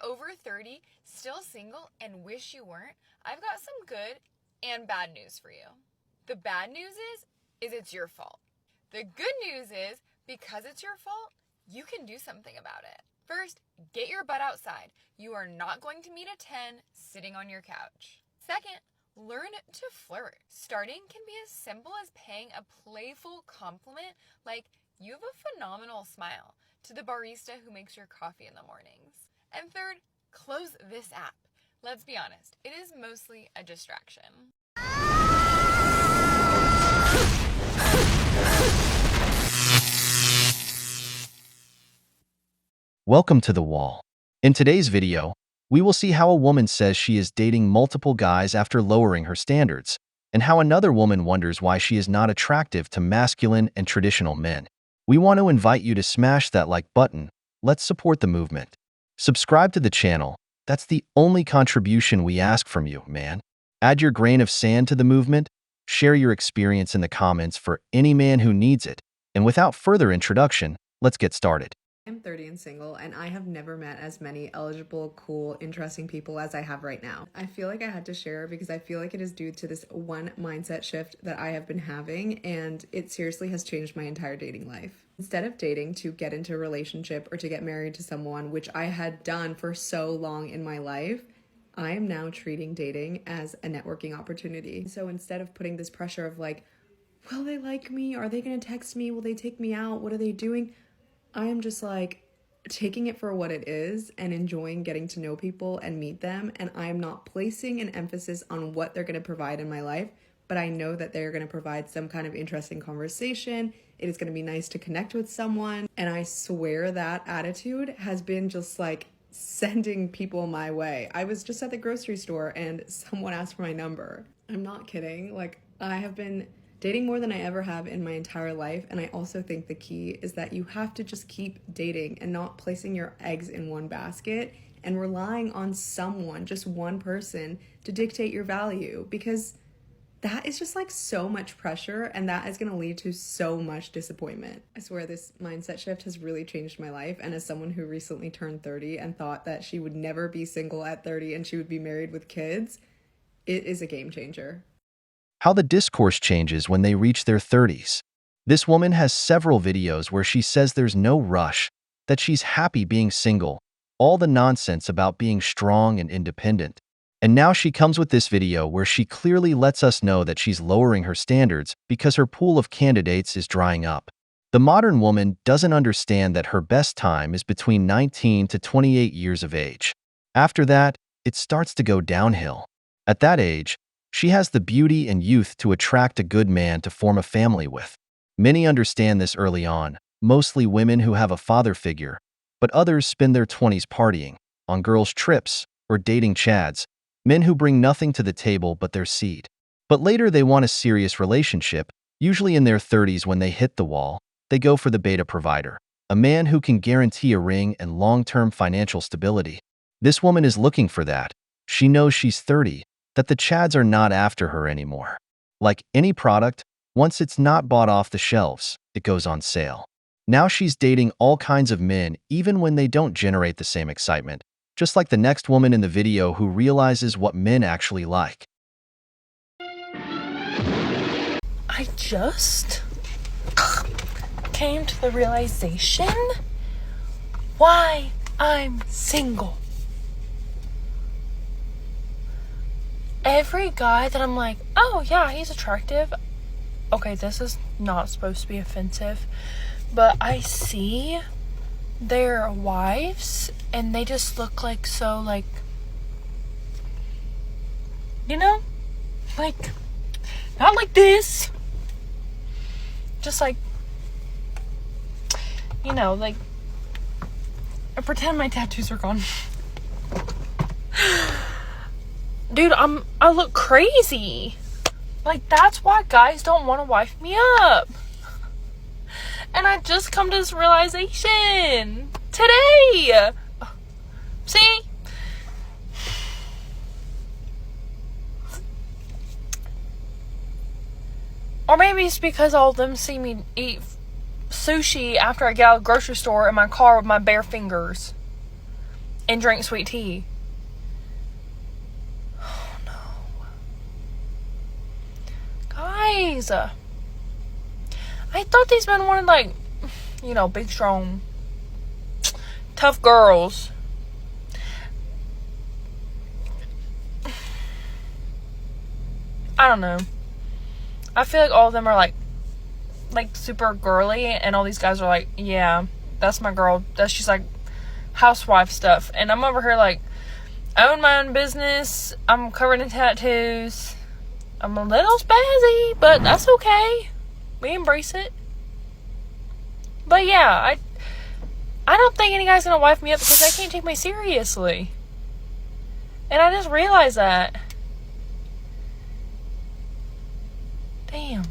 over 30, still single, and wish you weren't, I've got some good and bad news for you. The bad news is it's your fault. The good news is, because it's your fault, you can do something about it. First, get your butt outside. You are not going to meet a 10 sitting on your couch. Second, learn to flirt. Starting can be as simple as paying a playful compliment like, "You have a phenomenal smile," to the barista who makes your coffee in the mornings. And third, close this app. Let's be honest, it is mostly a distraction. Welcome to The Wall. In today's video, we will see how a woman says she is dating multiple guys after lowering her standards, and how another woman wonders why she is not attractive to masculine and traditional men. We want to invite you to smash that like button. Let's support the movement. Subscribe to the channel. That's the only contribution we ask from you, man. Add your grain of sand to the movement. Share your experience in the comments for any man who needs it. And without further introduction, let's get started. I'm 30 and single, and I have never met as many eligible, cool, interesting people as I have right now. I feel like I had to share because I feel like it is due to this one mindset shift that I have been having, and it seriously has changed my entire dating life. Instead of dating to get into a relationship or to get married to someone, which I had done for so long in my life, I am now treating dating as a networking opportunity. So instead of putting this pressure of like, will they like me? Are they gonna text me? Will they take me out? What are they doing? I am just like taking it for what it is and enjoying getting to know people and meet them. And I am not placing an emphasis on what they're going to provide in my life, but I know that they're going to provide some kind of interesting conversation. It is going to be nice to connect with someone. And I swear that attitude has been just like sending people my way. I was just at the grocery store and someone asked for my number. I'm not kidding. Like, I have been dating more than I ever have in my entire life, and I also think the key is that you have to just keep dating and not placing your eggs in one basket and relying on someone, just one person, to dictate your value, because that is just like so much pressure, and that is going to lead to so much disappointment. I swear this mindset shift has really changed my life, and as someone who recently turned 30 and thought that she would never be single at 30 and she would be married with kids, it is a game changer. How the discourse changes when they reach their 30s. This woman has several videos where she says there's no rush, that she's happy being single, all the nonsense about being strong and independent. And now she comes with this video where she clearly lets us know that she's lowering her standards because her pool of candidates is drying up. The modern woman doesn't understand that her best time is between 19 to 28 years of age. After that, it starts to go downhill. At that age, she has the beauty and youth to attract a good man to form a family with. Many understand this early on, mostly women who have a father figure, but others spend their 20s partying, on girls' trips, or dating chads, men who bring nothing to the table but their seed. But later they want a serious relationship, usually in their 30s. When they hit the wall, they go for the beta provider, a man who can guarantee a ring and long-term financial stability. This woman is looking for that. She knows she's 30, that the chads are not after her anymore. Like any product, once it's not bought off the shelves, it goes on sale. Now she's dating all kinds of men even when they don't generate the same excitement, just like the next woman in the video who realizes what men actually like. I just came to the realization why I'm single. Every guy that I'm like, oh yeah, he's attractive. Okay, this is not supposed to be offensive, but I see their wives and they just look like so like, you know, like, not like this. Just like, you know, like, I pretend my tattoos are gone. Dude, I look crazy. Like, that's why guys don't want to wife me up. And I just come to this realization today. See? Or maybe it's because all of them see me eat sushi after I get out of the grocery store in my car with my bare fingers. and drink sweet tea. Oh no. Guys, I thought these men wanted, like, big, strong, tough girls. I don't know. I feel like all of them are like super girly, and all these guys are like, yeah, that's my girl. That's just like housewife stuff. And I'm over here like, I own my own business. I'm covered in tattoos. I'm a little spazzy, but that's okay. We embrace it. But yeah, I don't think any guy's gonna wife me up because they can't take me seriously. And I just realized that. Damn.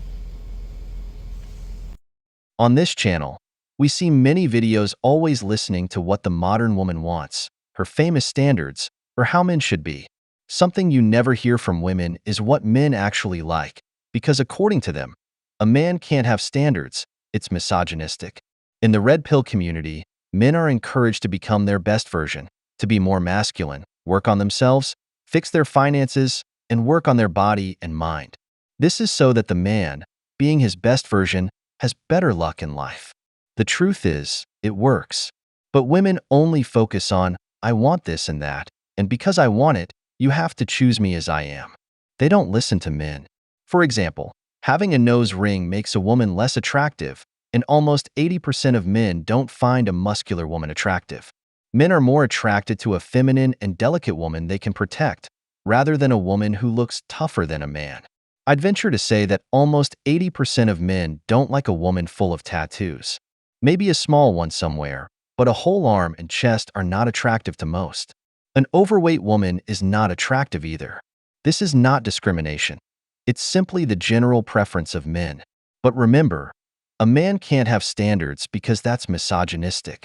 On this channel, we see many videos always listening to what the modern woman wants, her famous standards, or how men should be. Something you never hear from women is what men actually like, because according to them, a man can't have standards. It's misogynistic. In the red pill community, men are encouraged to become their best version, to be more masculine, work on themselves, fix their finances, and work on their body and mind. This is so that the man, being his best version, has better luck in life. The truth is, it works. But women only focus on, I want this and that, and because I want it, you have to choose me as I am. They don't listen to men. For example, having a nose ring makes a woman less attractive, and almost 80% of men don't find a muscular woman attractive. Men are more attracted to a feminine and delicate woman they can protect, rather than a woman who looks tougher than a man. I'd venture to say that almost 80% of men don't like a woman full of tattoos. Maybe a small one somewhere, but a whole arm and chest are not attractive to most. An overweight woman is not attractive either. This is not discrimination. It's simply the general preference of men. But remember, a man can't have standards because that's misogynistic.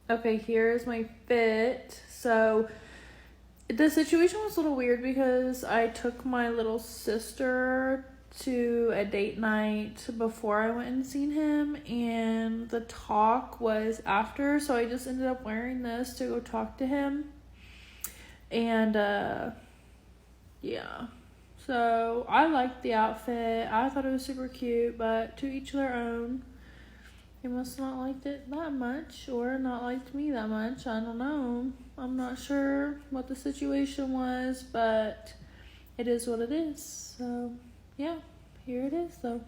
Okay, here's my fit. So the situation was a little weird because I took my little sister to a date night before I went and seen him, and the talk was after, so I just ended up wearing this to go talk to him. And yeah, so I liked the outfit. I thought it was super cute, but to each their own. He must not liked it that much, or not liked me that much. I don't know. I'm not sure what the situation was, but it is what it is. So, yeah, here it is, though.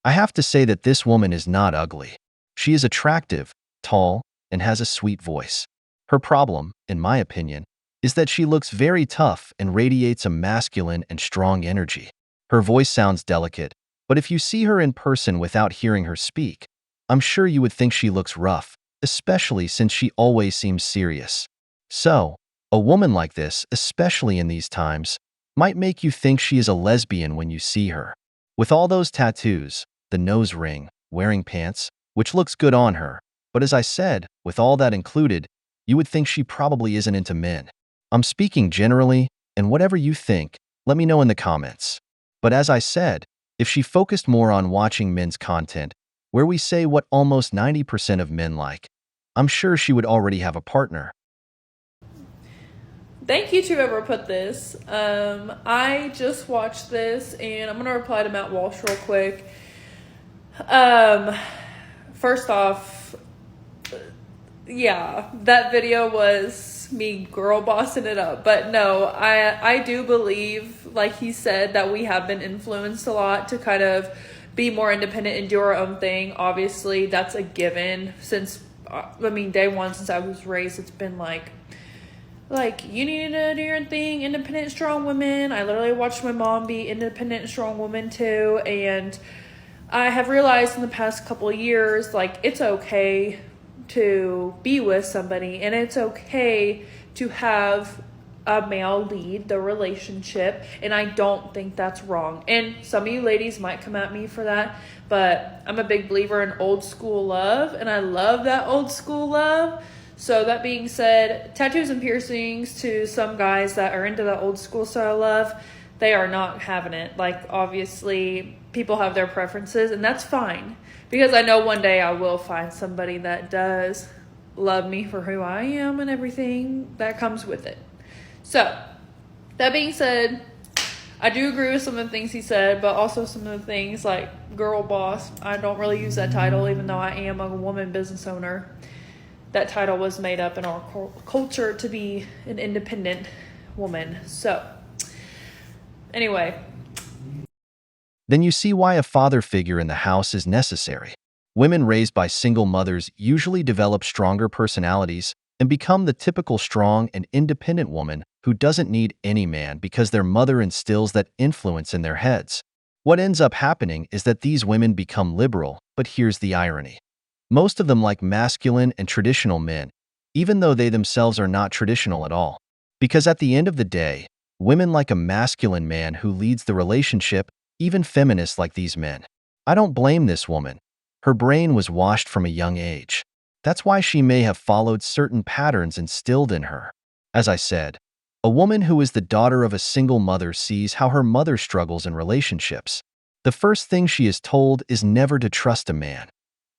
I have to say that this woman is not ugly. She is attractive, tall, and has a sweet voice. Her problem, in my opinion, is that she looks very tough and radiates a masculine and strong energy. Her voice sounds delicate, but if you see her in person without hearing her speak, I'm sure you would think she looks rough, especially since she always seems serious. So, a woman like this, especially in these times, might make you think she is a lesbian when you see her. With all those tattoos, the nose ring, wearing pants, which looks good on her, but as I said, with all that included, you would think she probably isn't into men. I'm speaking generally, and whatever you think, let me know in the comments. But as I said, if she focused more on watching men's content, where we say what almost 90% of men like, I'm sure she would already have a partner. Thank you to whoever put this. I just watched this, and I'm going to reply to Matt Walsh real quick. First off, yeah, that video was me girl bossing it up. But no, I do believe, like he said, that we have been influenced a lot to kind of be more independent and do our own thing. Obviously, that's a given since, day one since I was raised, it's been like, you need to do your thing, independent, strong women. I literally watched my mom be independent and strong woman too. And I have realized in the past couple of years, it's okay to be with somebody, and it's okay to have a male lead the relationship, and I don't think that's wrong. And some of you ladies might come at me for that, but I'm a big believer in old school love, and I love that old school love. So that being said, tattoos and piercings, to some guys that are into that old school style love, they are not having it. Obviously, people have their preferences, and that's fine. Because I know one day I will find somebody that does. love me for who I am and everything that comes with it. So, that being said, I do agree with some of the things he said, but also some of the things like girl boss. I don't really use that title, even though I am a woman business owner. That title was made up in our culture to be an independent woman. So, anyway. Then you see why a father figure in the house is necessary. Women raised by single mothers usually develop stronger personalities and become the typical strong and independent woman who doesn't need any man because their mother instills that influence in their heads. What ends up happening is that these women become liberal, but here's the irony. Most of them like masculine and traditional men, even though they themselves are not traditional at all. Because at the end of the day, women like a masculine man who leads the relationship, even feminists like these men. I don't blame this woman. Her brain was washed from a young age. That's why she may have followed certain patterns instilled in her. As I said, a woman who is the daughter of a single mother sees how her mother struggles in relationships. The first thing she is told is never to trust a man.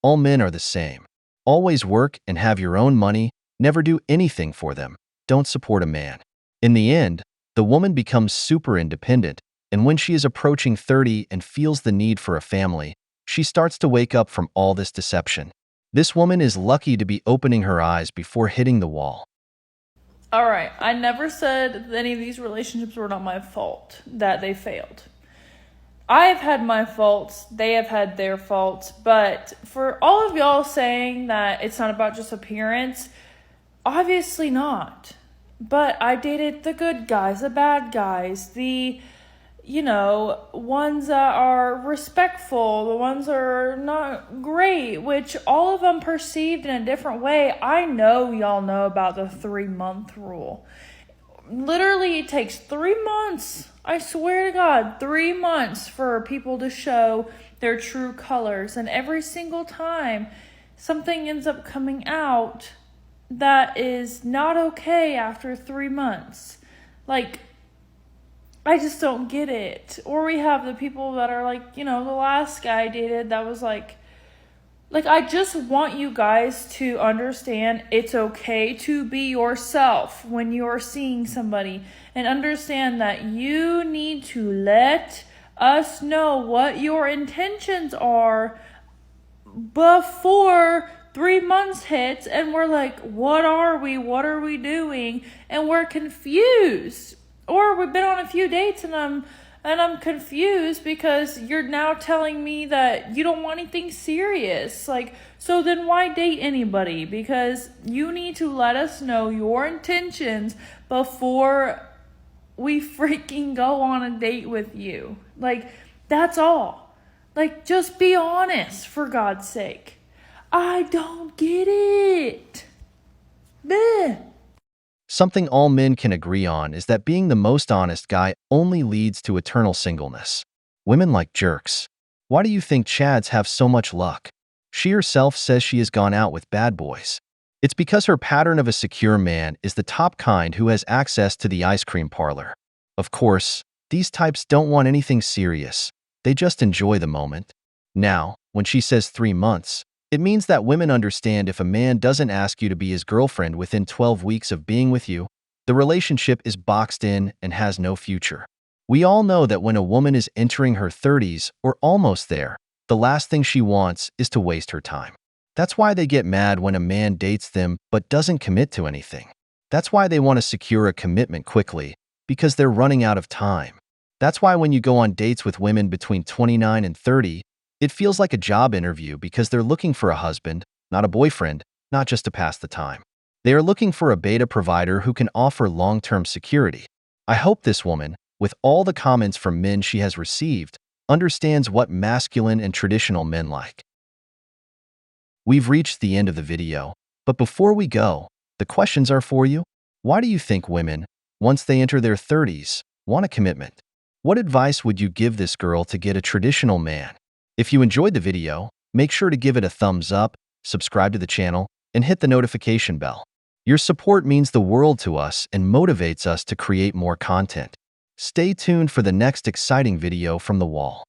All men are the same. Always work and have your own money, never do anything for them, don't support a man. In the end, the woman becomes super independent, and when she is approaching 30 and feels the need for a family, she starts to wake up from all this deception. This woman is lucky to be opening her eyes before hitting the wall. Alright, I never said that any of these relationships were not my fault, that they failed. I have had my faults, they have had their faults, but for all of y'all saying that it's not about just appearance, obviously not. But I dated the good guys, the bad guys, the, ones that are respectful, the ones that are not great, which all of them perceived in a different way. I know y'all know about the 3-month rule. Literally, it takes 3 months. I swear to God, 3 months for people to show their true colors. And every single time, something ends up coming out that is not okay after 3 months. Like, I just don't get it. Or we have the people that are like, the last guy I dated that was like, I just want you guys to understand it's okay to be yourself when you're seeing somebody, and understand that you need to let us know what your intentions are before 3 months hits and we're like, what are we doing? And we're confused. Or we've been on a few dates and I'm confused because you're now telling me that you don't want anything serious. So then why date anybody? Because you need to let us know your intentions before we freaking go on a date with you. That's all. Just be honest, for God's sake. I don't get it. Bleh. Something all men can agree on is that being the most honest guy only leads to eternal singleness. Women like jerks. Why do you think Chads have so much luck? She herself says she has gone out with bad boys. It's because her pattern of a secure man is the top kind who has access to the ice cream parlor. Of course, these types don't want anything serious. They just enjoy the moment. Now, when she says 3 months, it means that women understand if a man doesn't ask you to be his girlfriend within 12 weeks of being with you, the relationship is boxed in and has no future. We all know that when a woman is entering her 30s or almost there, the last thing she wants is to waste her time. That's why they get mad when a man dates them but doesn't commit to anything. That's why they want to secure a commitment quickly, because they're running out of time. That's why when you go on dates with women between 29 and 30, it feels like a job interview because they're looking for a husband, not a boyfriend, not just to pass the time. They are looking for a beta provider who can offer long-term security. I hope this woman, with all the comments from men she has received, understands what masculine and traditional men like. We've reached the end of the video, but before we go, the questions are for you. Why do you think women, once they enter their 30s, want a commitment? What advice would you give this girl to get a traditional man? If you enjoyed the video, make sure to give it a thumbs up, subscribe to the channel, and hit the notification bell. Your support means the world to us and motivates us to create more content. Stay tuned for the next exciting video from the wall.